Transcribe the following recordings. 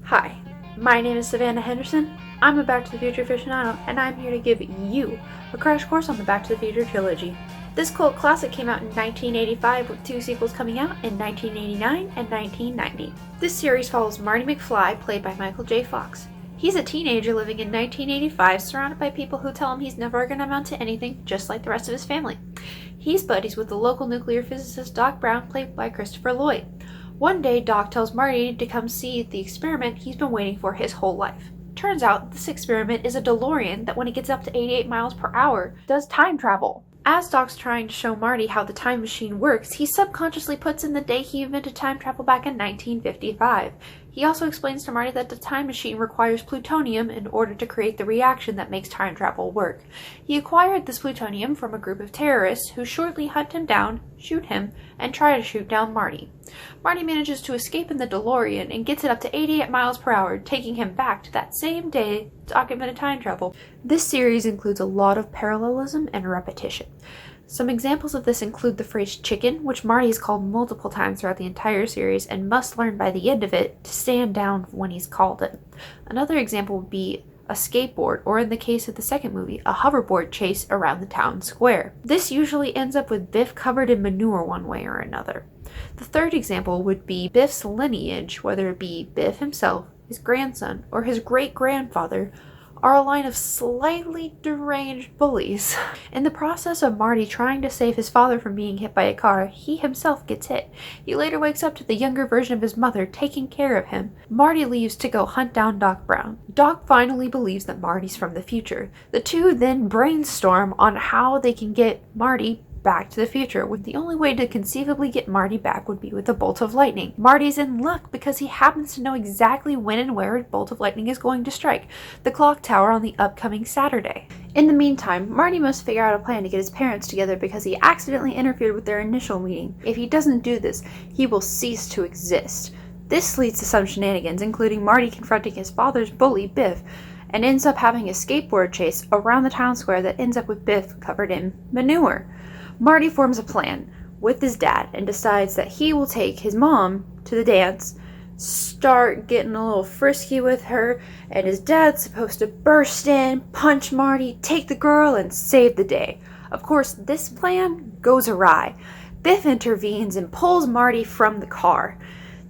Hi, my name is Savannah Henderson. I'm a Back to the Future aficionado, and I'm here to give you a crash course on the Back to the Future trilogy. This cult classic came out in 1985 with two sequels coming out in 1989 and 1990. This series follows Marty McFly, played by Michael J. Fox. He's a teenager living in 1985, surrounded by people who tell him he's never going to amount to anything, just like the rest of his family. He's buddies with the local nuclear physicist Doc Brown, played by Christopher Lloyd. One day, Doc tells Marty to come see the experiment he's been waiting for his whole life. Turns out, this experiment is a DeLorean that when it gets up to 88 miles per hour, does time travel. As Doc's trying to show Marty how the time machine works, he subconsciously puts in the day he invented time travel back in 1955. He also explains to Marty that the time machine requires plutonium in order to create the reaction that makes time travel work. He acquired this plutonium from a group of terrorists who shortly hunt him down, shoot him, and try to shoot down Marty. Marty manages to escape in the DeLorean and gets it up to 88 miles per hour, taking him back to that same day Doc invented time travel. This series includes a lot of parallelism and repetition. Some examples of this include the phrase chicken, which Marty is called multiple times throughout the entire series and must learn by the end of it to stand down when he's called it. Another example would be a skateboard, or in the case of the second movie, a hoverboard chase around the town square. This usually ends up with Biff covered in manure one way or another. The third example would be Biff's lineage, whether it be Biff himself, his grandson, or his great-grandfather, are a line of slightly deranged bullies. In the process of Marty trying to save his father from being hit by a car, he himself gets hit. He later wakes up to the younger version of his mother taking care of him. Marty leaves to go hunt down Doc Brown. Doc finally believes that Marty's from the future. The two then brainstorm on how they can get Marty back to the future, with the only way to conceivably get Marty back would be with a bolt of lightning. Marty's in luck because he happens to know exactly when and where a bolt of lightning is going to strike, the clock tower on the upcoming Saturday. In the meantime, Marty must figure out a plan to get his parents together because he accidentally interfered with their initial meeting. If he doesn't do this, he will cease to exist. This leads to some shenanigans, including Marty confronting his father's bully, Biff, and ends up having a skateboard chase around the town square that ends up with Biff covered in manure. Marty forms a plan with his dad and decides that he will take his mom to the dance, start getting a little frisky with her, and his dad's supposed to burst in, punch Marty, take the girl, and save the day. Of course, this plan goes awry. Biff intervenes and pulls Marty from the car.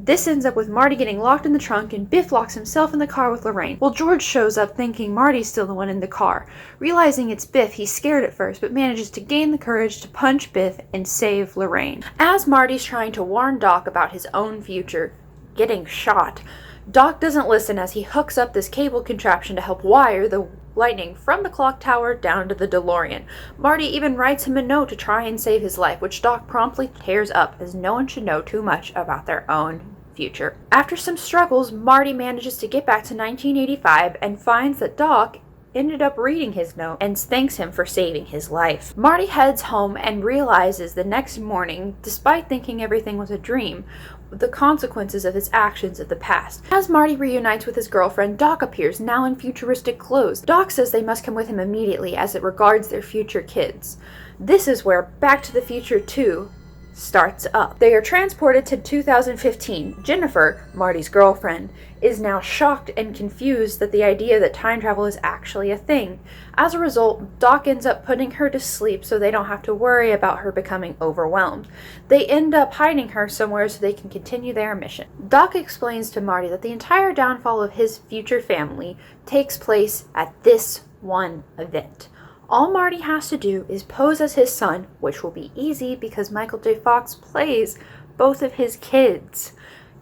This ends up with Marty getting locked in the trunk and Biff locks himself in the car with Lorraine. Well, George shows up thinking Marty's still the one in the car. Realizing it's Biff, he's scared at first, but manages to gain the courage to punch Biff and save Lorraine. As Marty's trying to warn Doc about his own future getting shot, Doc doesn't listen as he hooks up this cable contraption to help wire the lightning from the clock tower down to the DeLorean. Marty even writes him a note to try and save his life, which Doc promptly tears up, as no one should know too much about their own future. After some struggles, Marty manages to get back to 1985 and finds that Doc ended up reading his note and thanks him for saving his life. Marty heads home and realizes the next morning, despite thinking everything was a dream, the consequences of his actions of the past. As Marty reunites with his girlfriend, Doc appears, now in futuristic clothes. Doc says they must come with him immediately as it regards their future kids. This is where Back to the Future 2 starts up. They are transported to 2015. Jennifer, Marty's girlfriend, is now shocked and confused that the idea that time travel is actually a thing. As a result, Doc ends up putting her to sleep so they don't have to worry about her becoming overwhelmed. They end up hiding her somewhere so they can continue their mission. Doc explains to Marty that the entire downfall of his future family takes place at this one event. All Marty has to do is pose as his son, which will be easy because Michael J. Fox plays both of his kids.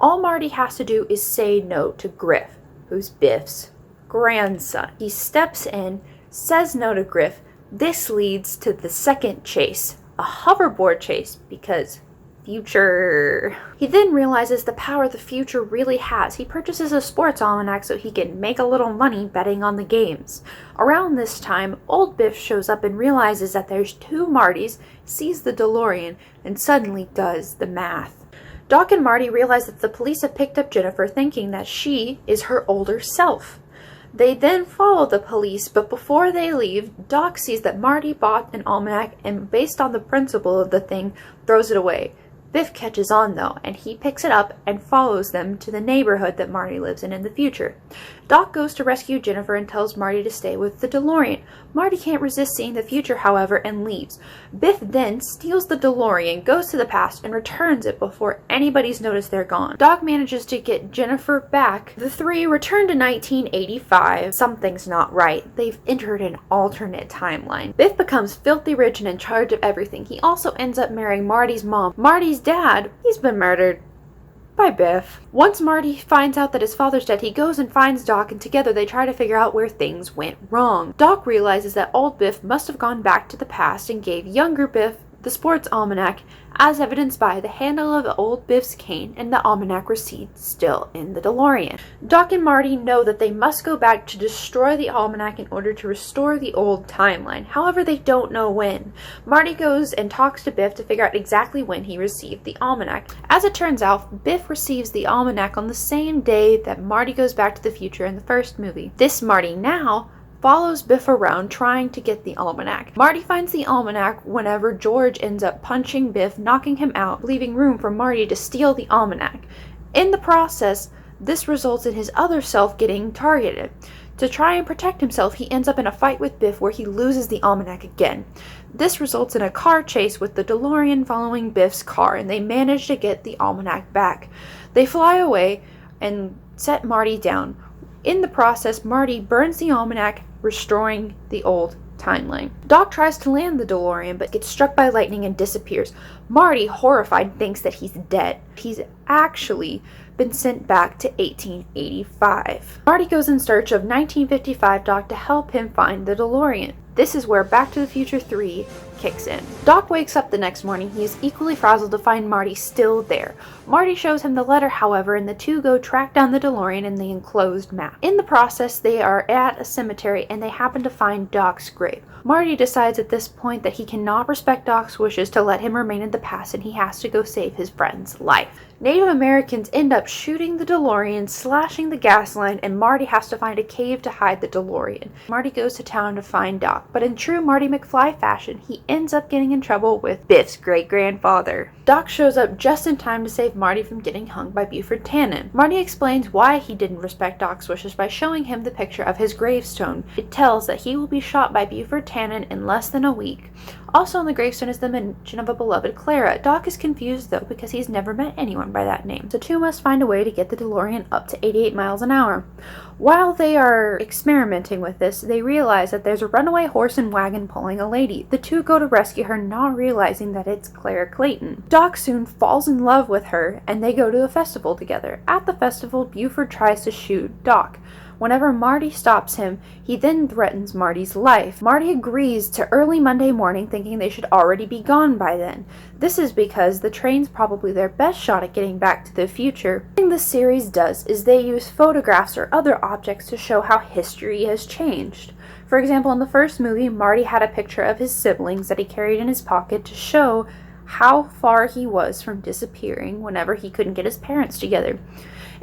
All Marty has to do is say no to Griff, who's Biff's grandson. He steps in, says no to Griff. This leads to the second chase, a hoverboard chase, because future. He then realizes the power the future really has. He purchases a sports almanac so he can make a little money betting on the games. Around this time, old Biff shows up and realizes that there's two Martys, sees the DeLorean, and suddenly does the math. Doc and Marty realize that the police have picked up Jennifer, thinking that she is her older self. They then follow the police, but before they leave, Doc sees that Marty bought an almanac and, based on the principle of the thing, throws it away. Biff catches on though, and he picks it up and follows them to the neighborhood that Marty lives in the future. Doc goes to rescue Jennifer and tells Marty to stay with the DeLorean. Marty can't resist seeing the future, however, and leaves. Biff then steals the DeLorean, goes to the past, and returns it before anybody's noticed they're gone. Doc manages to get Jennifer back. The three return to 1985. Something's not right. They've entered an alternate timeline. Biff becomes filthy rich and in charge of everything. He also ends up marrying Marty's mom. Marty's dad, he's been murdered by Biff. Once Marty finds out that his father's dead, he goes and finds Doc, and together they try to figure out where things went wrong. Doc realizes that old Biff must have gone back to the past and gave younger Biff the sports almanac, as evidenced by the handle of old Biff's cane and the almanac receipt still in the DeLorean. Doc and Marty know that they must go back to destroy the almanac in order to restore the old timeline. However, they don't know when. Marty goes and talks to Biff to figure out exactly when he received the almanac. As it turns out, Biff receives the almanac on the same day that Marty goes back to the future in the first movie. This Marty now follows Biff around trying to get the almanac. Marty finds the almanac whenever George ends up punching Biff, knocking him out, leaving room for Marty to steal the almanac. In the process, this results in his other self getting targeted. To try and protect himself, he ends up in a fight with Biff where he loses the almanac again. This results in a car chase with the DeLorean following Biff's car, and they manage to get the almanac back. They fly away and set Marty down. In the process, Marty burns the almanac, restoring the old timeline. Doc tries to land the DeLorean but gets struck by lightning and disappears. Marty, horrified, thinks that he's dead. He's actually been sent back to 1885. Marty goes in search of 1955 Doc to help him find the DeLorean. This is where Back to the Future 3 kicks in. Doc wakes up the next morning. He is equally frazzled to find Marty still there. Marty shows him the letter, however, and the two go track down the DeLorean in the enclosed map. In the process, they are at a cemetery and they happen to find Doc's grave. Marty decides at this point that he cannot respect Doc's wishes to let him remain in the past, and he has to go save his friend's life. Native Americans end up shooting the DeLorean, slashing the gas line, and Marty has to find a cave to hide the DeLorean. Marty goes to town to find Doc, but in true Marty McFly fashion, he ends up getting in trouble with Biff's great-grandfather. Doc shows up just in time to save Marty from getting hung by Buford Tannen. Marty explains why he didn't respect Doc's wishes by showing him the picture of his gravestone. It tells that he will be shot by Buford Tannen in less than a week. Also on the gravestone is the mention of a beloved Clara. Doc is confused though because he's never met anyone by that name. The two must find a way to get the DeLorean up to 88 miles an hour. While they are experimenting with this, they realize that there's a runaway horse and wagon pulling a lady. The two go to rescue her, not realizing that it's Clara Clayton. Doc soon falls in love with her, and they go to a festival together. At the festival, Buford tries to shoot Doc. Whenever Marty stops him, he then threatens Marty's life. Marty agrees to early Monday morning, thinking they should already be gone by then. This is because the train's probably their best shot at getting back to the future. One thing the series does is they use photographs or other objects to show how history has changed. For example, in the first movie, Marty had a picture of his siblings that he carried in his pocket to show how far he was from disappearing whenever he couldn't get his parents together.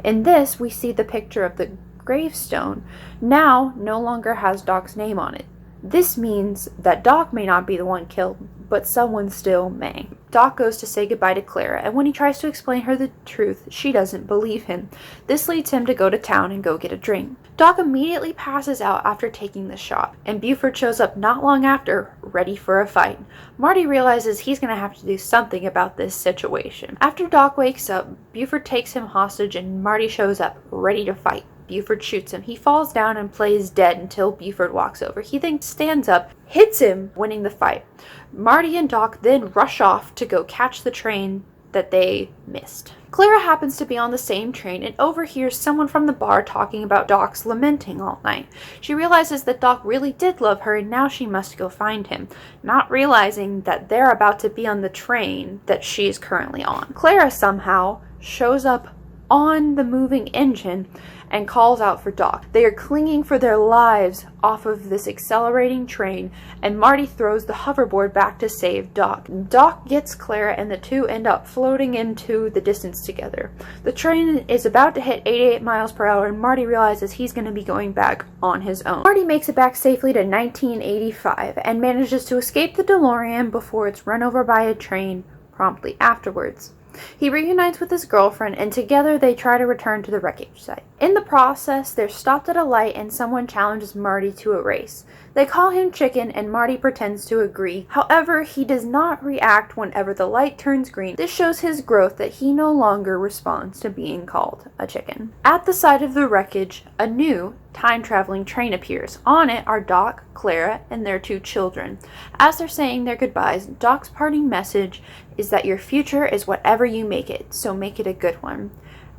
In this, we see the picture of the gravestone now no longer has Doc's name on it. This means that Doc may not be the one killed, but someone still may. Doc goes to say goodbye to Clara, and when he tries to explain her the truth, she doesn't believe him. This leads him to go to town and go get a drink. Doc immediately passes out after taking the shot, and Buford shows up not long after, ready for a fight. Marty realizes he's going to have to do something about this situation. After Doc wakes up, Buford takes him hostage and Marty shows up, ready to fight. Buford shoots him. He falls down and plays dead until Buford walks over. He then stands up, hits him, winning the fight. Marty and Doc then rush off to go catch the train that they missed. Clara happens to be on the same train and overhears someone from the bar talking about Doc's lamenting all night. She realizes that Doc really did love her and now she must go find him, not realizing that they're about to be on the train that she is currently on. Clara somehow shows up on the moving engine and calls out for Doc. They are clinging for their lives off of this accelerating train, and Marty throws the hoverboard back to save Doc. Doc gets Clara and the two end up floating into the distance together. The train is about to hit 88 miles per hour and Marty realizes he's going to be going back on his own. Marty makes it back safely to 1985 and manages to escape the DeLorean before it's run over by a train promptly afterwards. He reunites with his girlfriend, and together they try to return to the wreckage site. In the process, they're stopped at a light and someone challenges Marty to a race. They call him Chicken, and Marty pretends to agree. However, he does not react whenever the light turns green. This shows his growth that he no longer responds to being called a chicken. At the site of the wreckage, a new time-traveling train appears. On it are Doc, Clara, and their 2 children. As they're saying their goodbyes, Doc's parting message is that your future is whatever you make it, so make it a good one.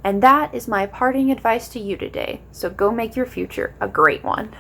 And that is my parting advice to you today, so go make your future a great one.